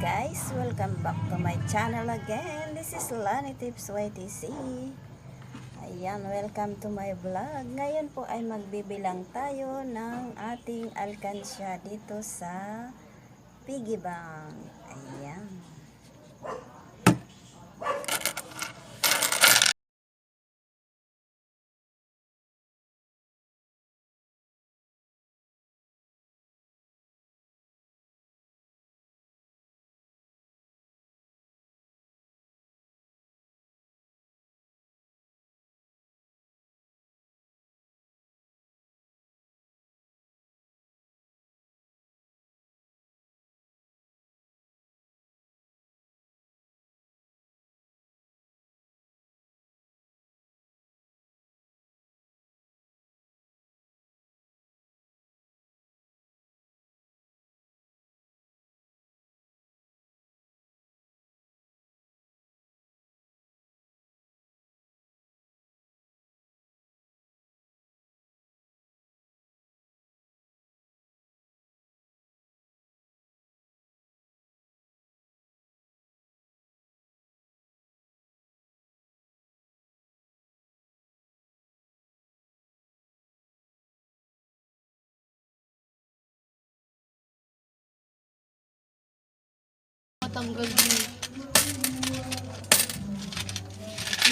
guys, welcome back to my channel again. This is Lani Tips YTC. Ayan, welcome to my vlog. Ngayon po ay magbibilang tayo ng ating alkansya dito sa piggy bank. Ayan. Tanggal din.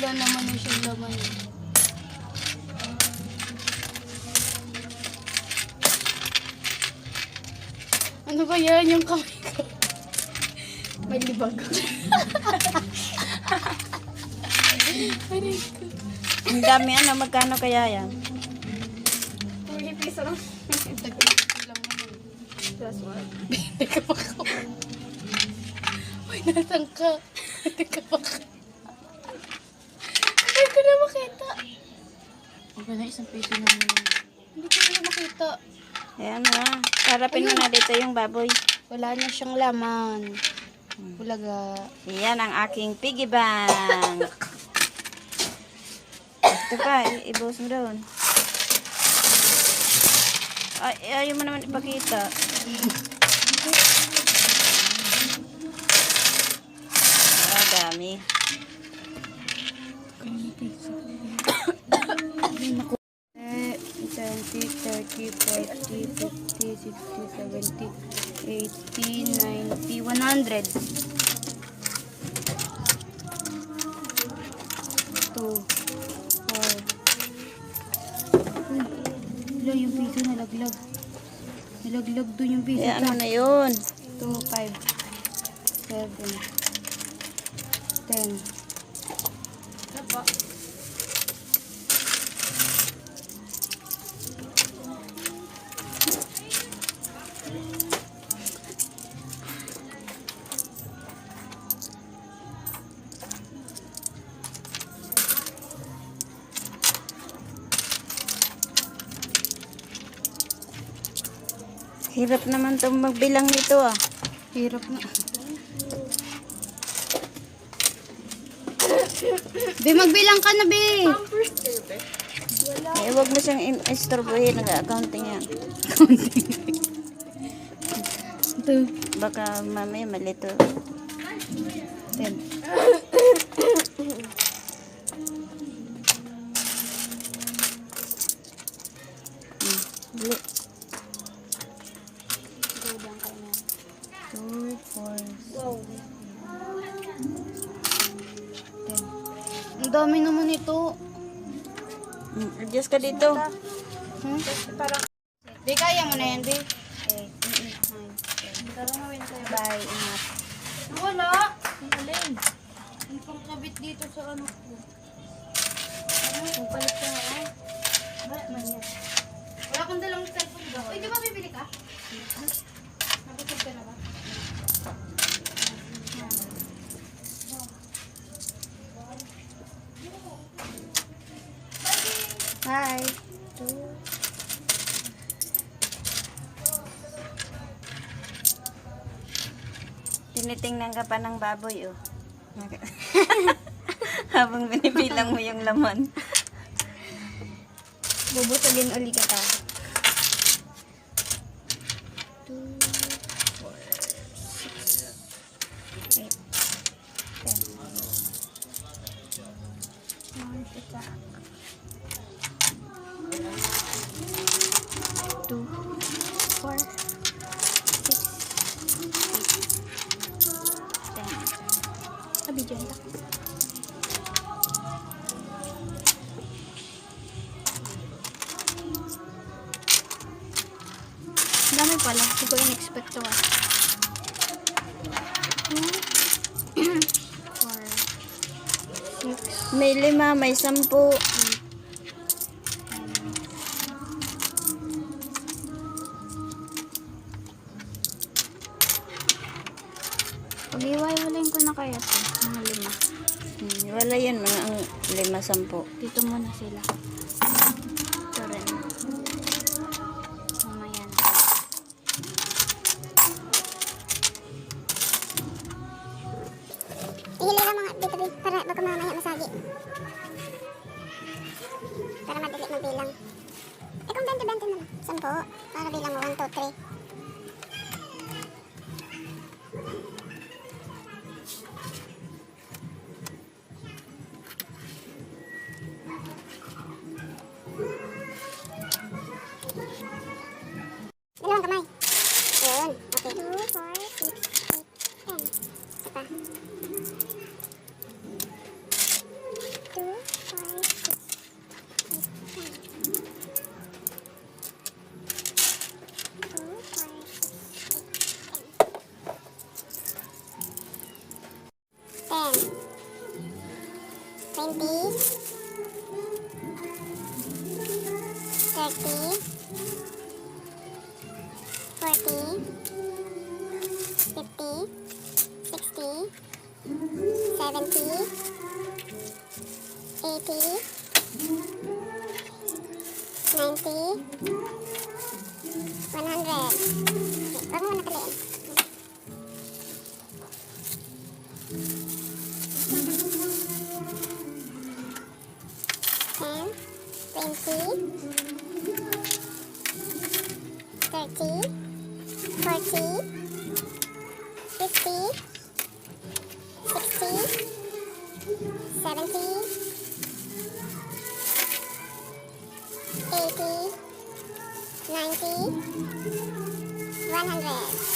Wala naman yung siyang laman. Ano ba yan yung kamay ko? May libag. Ang dami, ano, magkano kaya yan? 40 piso lang. Tag-20 lang naman. Plus 1. Teka pa ko. Uy, natangka. Teka pa ka. Hindi ko na makita. Okay na, 1 piso naman. Hindi ko na makita. Ayan na. Harapin mo na dito yung baboy. Wala na siyang laman. Bulaga. Ayan ang aking piggy bank. Ito pa, ibuhos mo doon. Ay, ayaw mo naman ipakita. Ah, dami. 20, 30, 40, 50, 60, 70, 80, 90, 100. 2, 4. Wala yung piso nalaglag. Nalaglag doon yung piso. Eh, ano na yun? 2, 5, 7, 10. Ano pa? Hirap naman itong magbilang nito ah. Hirap na. Be, magbilang ka na, Be. Eh, huwag mo siyang istorbohin. Nag-accounting yan. Ito. Baka mamaya malito. 10. Bili. 2, 4, 10. Ang dami naman ito. Adjust ka dito. Be, kaya mo na yan, Be. 8, 9, 10. Tara mo yun sa'yo. Bye, ingat. Wala. Ang alin. Ang pangkabit dito sa ano ko. Ano? Palit ka nga. Wala man yan. Wala kang dalang cellphone ba? Uy, di ba bibili ka? Nabusog ka na ba? Hi. Tinitingnan ka pa ng baboy, oh. Habang binibilang mo yung laman. Bubusagin uli ka ta. 2, 4, 6, Two, four, six, eight, 10. Sabi dyan lang. Ang dami pala. Hindi ko in-expect to ah. 2, 4, 6, May 5, may 10. Pag-iwalay ko na kaya to. Mga 5. Wala yun, mga 5, 10. Dito muna sila. Ito rin. Mamaya na. Ihili lang mga dito din para baka mamaya masagi. Para madali magbilang. Eh kung 20-20 na lang. 10. Para bilang mo 1, 2, 3. Dalawang kamay. Yun. Okay. 2, 4, 6, 8, 10. Isa pa. 2, 4, 6, 8, 10. 20, 30, 40, 50, 60, 70, 80, 90, 100. Okay, wag mo nataliin. 10, 20, 30, 40, 50, 60, 70, 80, 90, 100.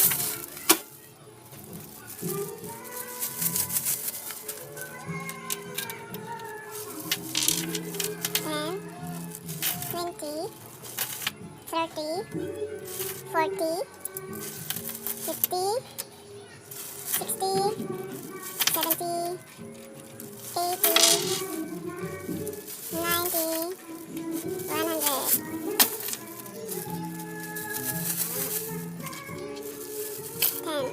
Ten, 20, 30, 40, 50, 60, 70, 80, 90, 100. 10,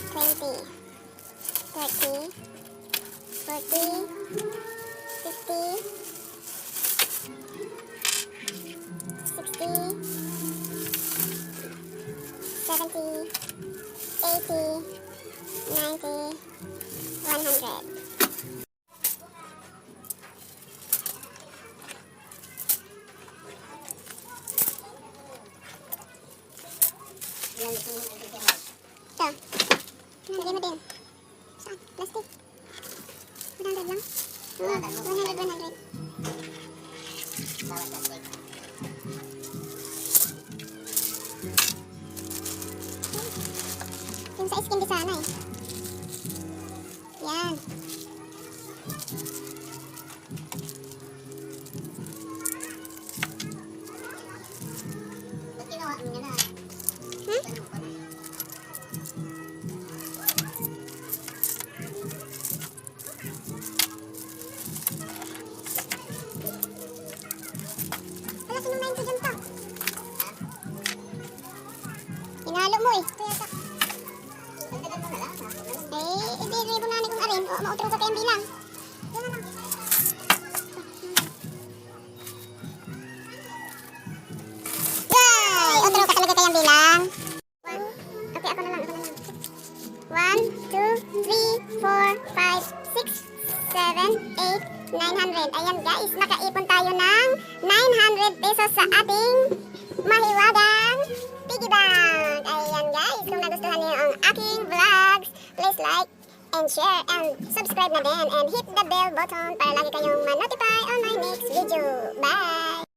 20, 30, 40, 50, 60, 70, 80, 90, 100. Ito. Nalagay mo din. Saan? Plastic. 100 lang? 100. Yung sa skin di sana eh. Yan. Hmm? Wala sinong 90 dyan to. Hinalo mo eh. Ito yata. Eh, hindi ribo na ni kong arin. O, mautro sa kayang bilang. Yan na lang. Yay! Utro ka talaga kayang bilang. Okay, ako na lang. 1, 2, 3, 4, 5, 6, 7, 8, 900. Ayan guys, nakaipon tayo ng 900 pesos sa ating mahiwagang piggy bank. Ayan guys, kung nagustuhan niyo ang aking vlogs, please like and share, and subscribe na din, and hit the bell button para lagi kayong ma-notify on my next video. Bye!